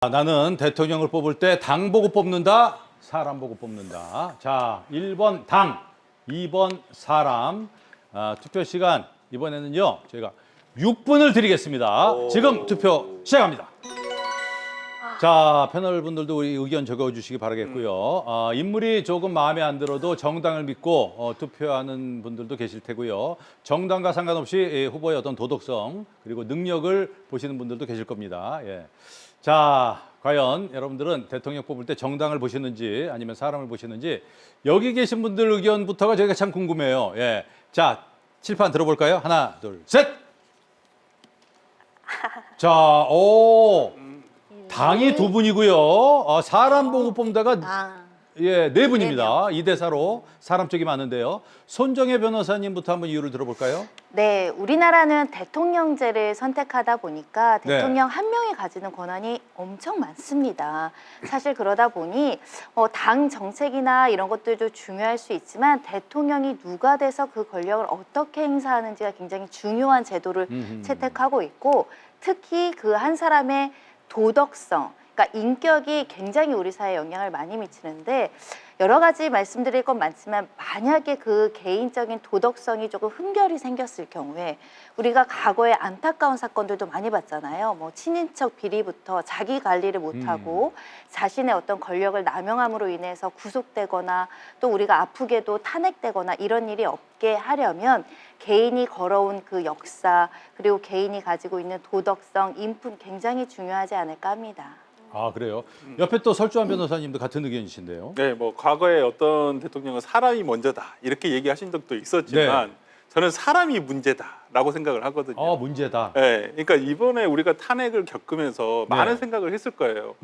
나는 대통령을 뽑을 때 당 보고 뽑는다, 사람 보고 뽑는다. 자, 1번 당, 2번 사람. 투표 시간 이번에는요, 저희가 6분을 드리겠습니다. 지금 투표 시작합니다. 자, 패널 분들도 우리 의견 적어주시기 바라겠고요. 인물이 조금 마음에 안 들어도 정당을 믿고 투표하는 분들도 계실 테고요. 정당과 상관없이 후보의 어떤 도덕성 그리고 능력을 보시는 분들도 계실 겁니다. 예. 자, 과연 여러분들은 대통령 뽑을 때 정당을 보시는지 아니면 사람을 보시는지 여기 계신 분들 의견부터가 저희가 참 궁금해요. 예. 자, 칠판 들어볼까요? 하나, 둘, 셋! 자, 당이 두 분이고요. 사람 보고 뽑다가 예, 네 분입니다. 2대 4로 사람 쪽이 많은데요. 손정혜 변호사님부터 한번 이유를 들어볼까요? 네, 우리나라는 대통령제를 선택하다 보니까 대통령 한 명이 가지는 권한이 엄청 많습니다. 사실 그러다 보니 당 정책이나 이런 것들도 중요할 수 있지만 대통령이 누가 돼서 그 권력을 어떻게 행사하는지가 굉장히 중요한 제도를 채택하고 있고 특히 그 한 사람의 도덕성, 그러니까 인격이 굉장히 우리 사회에 영향을 많이 미치는데 여러 가지 말씀드릴 건 많지만 만약에 그 개인적인 도덕성이 조금 흠결이 생겼을 경우에 우리가 과거에 안타까운 사건들도 많이 봤잖아요. 뭐 친인척 비리부터 자기 관리를 못하고 자신의 어떤 권력을 남용함으로 인해서 구속되거나 또 우리가 아프게도 탄핵되거나 이런 일이 없게 하려면 개인이 걸어온 그 역사 그리고 개인이 가지고 있는 도덕성, 인품 굉장히 중요하지 않을까 합니다. 아, 그래요? 옆에 또 설주환 변호사님도 같은 의견이신데요. 네, 뭐 과거에 어떤 대통령은 사람이 먼저다 이렇게 얘기하신 적도 있었지만 네. 저는 사람이 문제다라고 생각을 하거든요. 문제다. 네, 그러니까 이번에 우리가 탄핵을 겪으면서 많은 생각을 했을 거예요.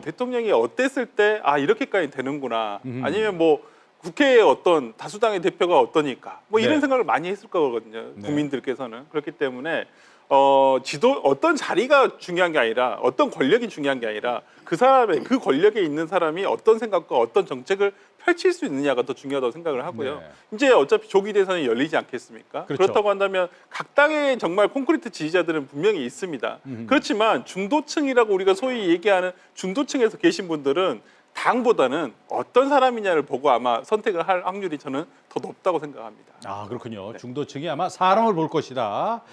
대통령이 어땠을 때 이렇게까지 되는구나. 아니면 뭐 국회의 어떤 다수당의 대표가 어떠니까 뭐 이런 생각을 많이 했을 거거든요. 국민들께서는. 그렇기 때문에 어떤 자리가 중요한 게 아니라 어떤 권력이 중요한 게 아니라 그 사람의 그 권력에 있는 사람이 어떤 생각과 어떤 정책을 펼칠 수 있느냐가 더 중요하다고 생각을 하고요. 이제 어차피 조기 대선이 열리지 않겠습니까? 그렇죠. 그렇다고 한다면 각 당의 정말 콘크리트 지지자들은 분명히 있습니다. 그렇지만 중도층이라고 우리가 소위 얘기하는 중도층에서 계신 분들은 당보다는 어떤 사람이냐를 보고 아마 선택을 할 확률이 저는 더 높다고 생각합니다. 그렇군요. 네. 중도층이 아마 사람을 볼 것이다.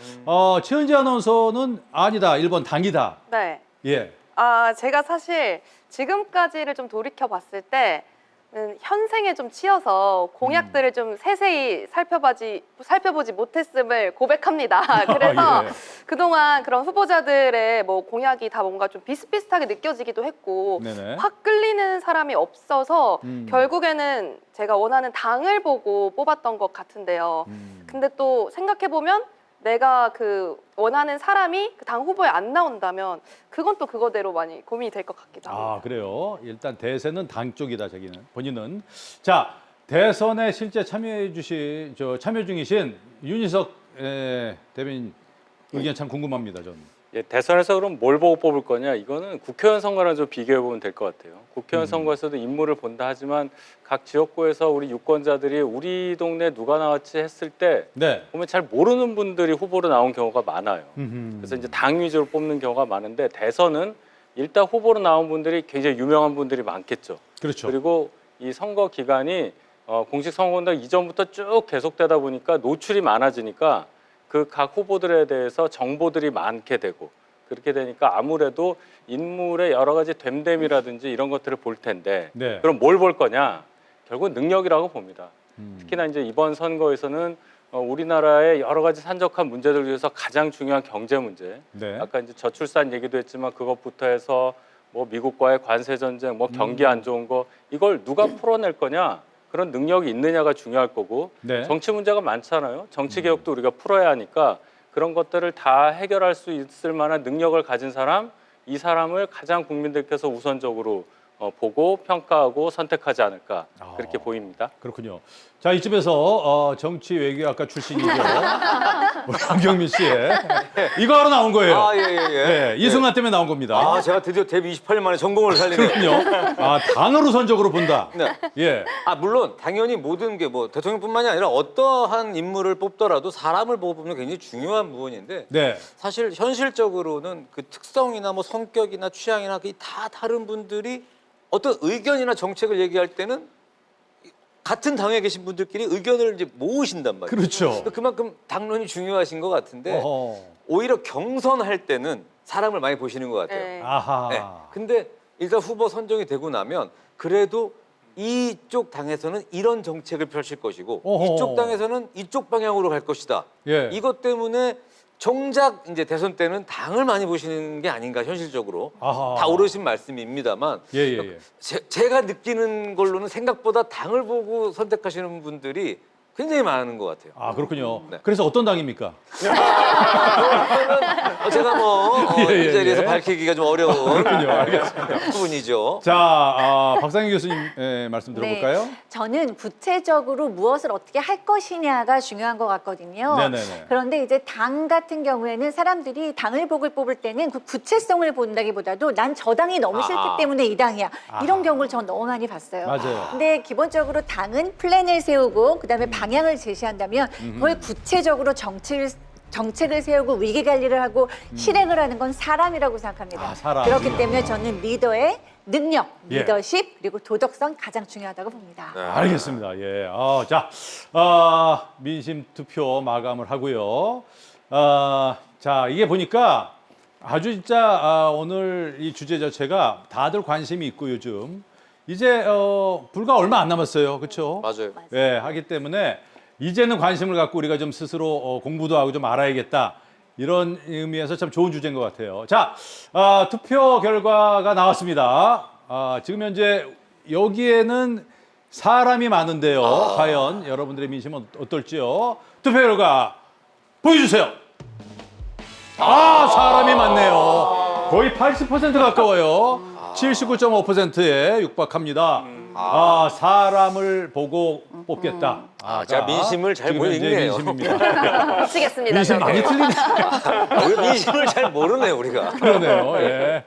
최은지 아나운서는 아니다. 1번 당이다. 네. 예. 제가 사실 지금까지를 좀 돌이켜 봤을 때 현생에 좀 치여서 공약들을 좀 세세히 살펴보지 못했음을 고백합니다. 그래서 예. 그동안 그런 후보자들의 뭐 공약이 다 뭔가 좀 비슷비슷하게 느껴지기도 했고 네네. 확 끌리는 사람이 없어서 결국에는 제가 원하는 당을 보고 뽑았던 것 같은데요. 근데 또 생각해보면 내가 그 원하는 사람이 그 당 후보에 안 나온다면 그건 또 그거대로 많이 고민이 될 것 같기도 합니다. 그래요. 일단 대세는 당 쪽이다. 자기는 본인은. 자, 대선에 실제 참여 중이신 윤희석 대변인 의견 참 궁금합니다. 저는. 예, 대선에서 그럼 뭘 보고 뽑을 거냐? 이거는 국회의원 선거랑 좀 비교해 보면 될 것 같아요. 국회의원 선거에서도 인물을 본다 하지만 각 지역구에서 우리 유권자들이 우리 동네 누가 나왔지 했을 때 보면 잘 모르는 분들이 후보로 나온 경우가 많아요. 그래서 이제 당 위주로 뽑는 경우가 많은데 대선은 일단 후보로 나온 분들이 굉장히 유명한 분들이 많겠죠. 그렇죠. 그리고 이 선거 기간이 공식 선거운동 이전부터 쭉 계속되다 보니까 노출이 많아지니까 그 각 후보들에 대해서 정보들이 많게 되고 그렇게 되니까 아무래도 인물의 여러 가지 됨됨이라든지 이런 것들을 볼 텐데 그럼 뭘 볼 거냐? 결국은 능력이라고 봅니다. 특히나 이제 이번 선거에서는 우리나라의 여러 가지 산적한 문제들 중에서 가장 중요한 경제 문제. 아까 이제 저출산 얘기도 했지만 그것부터 해서 뭐 미국과의 관세 전쟁, 뭐 경기 안 좋은 거 이걸 누가 풀어낼 거냐? 그런 능력이 있느냐가 중요할 거고 정치 문제가 많잖아요. 정치 개혁도 우리가 풀어야 하니까 그런 것들을 다 해결할 수 있을 만한 능력을 가진 사람, 이 사람을 가장 국민들께서 우선적으로 보고 평가하고 선택하지 않을까 그렇게 아. 보입니다. 그렇군요. 자, 이쯤에서 정치 외교학과 출신이죠. 우리 한경민 씨의 이거 하러 나온 거예요. 아, 예, 예, 예. 네, 이승만 때문에 나온 겁니다. 아, 제가 드디어 데뷔 28년 만에 전공을 살리네요. 그렇군요. 아, 당을 우선적으로 본다. 네. 예. 아, 물론 당연히 모든 게 뭐 대통령뿐만이 아니라 어떠한 인물을 뽑더라도 사람을 보고 뽑는 게 굉장히 중요한 부분인데 네. 사실 현실적으로는 그 특성이나 뭐 성격이나 취향이나 그 다 다른 분들이 어떤 의견이나 정책을 얘기할 때는 같은 당에 계신 분들끼리 의견을 이제 모으신단 말이에요. 그렇죠. 그만큼 당론이 중요하신 것 같은데 어허. 오히려 경선할 때는 사람을 많이 보시는 것 같아요. 네. 아하. 네. 근데 일단 후보 선정이 되고 나면 그래도 이쪽 당에서는 이런 정책을 펼칠 것이고 어허. 이쪽 당에서는 이쪽 방향으로 갈 것이다. 예. 이것 때문에 정작 이제 대선 때는 당을 많이 보시는 게 아닌가 현실적으로 아하. 다 오르신 말씀입니다만 예, 예, 예. 제가 느끼는 걸로는 생각보다 당을 보고 선택하시는 분들이 굉장히 많은 것 같아요. 아, 그렇군요. 네. 그래서 어떤 당입니까? 제가 예, 예, 이 자리에서 예. 밝히기가 좀 어려운 그렇군요. 알겠습니다. 부분이죠. 자, 박상희 교수님 말씀 들어볼까요? 저는 구체적으로 무엇을 어떻게 할 것이냐가 중요한 것 같거든요. 네네네. 그런데 이제 당 같은 경우에는 사람들이 당을 뽑을 때는 그 구체성을 본다기보다도 난 저 당이 너무 싫기 때문에 이 당이야. 이런 경우를 전 너무 많이 봤어요. 맞아요. 근데 기본적으로 당은 플랜을 세우고 그다음에 방향을 제시한다면 그걸 구체적으로 정책을 세우고 위기 관리를 하고 실행을 하는 건 사람이라고 생각합니다. 아, 사람. 그렇기 때문에 저는 리더의 능력, 예. 리더십 그리고 도덕성 가장 중요하다고 봅니다. 알겠습니다. 예. 자, 민심 투표 마감을 하고요. 자, 이게 보니까 아주 진짜 오늘 이 주제 자체가 다들 관심이 있고 요즘 이제 불과 얼마 안 남았어요. 그렇죠? 맞아요. 예, 하기 때문에 이제는 관심을 갖고 우리가 좀 스스로 공부도 하고 좀 알아야겠다. 이런 의미에서 참 좋은 주제인 것 같아요. 자, 투표 결과가 나왔습니다. 지금 현재 여기에는 사람이 많은데요. 과연 여러분들의 민심은 어떨지요? 투표 결과 보여주세요. 사람이 많네요. 거의 80% 가까워요. 79.5%에 육박합니다. 사람을 보고 뽑겠다. 제가 민심을 잘 지금 못 현재 읽네요. 민심입니다. 미치겠습니다. 민심 많이 틀리네. 우리 민심을 잘 모르네요, 우리가. 그러네요. 예.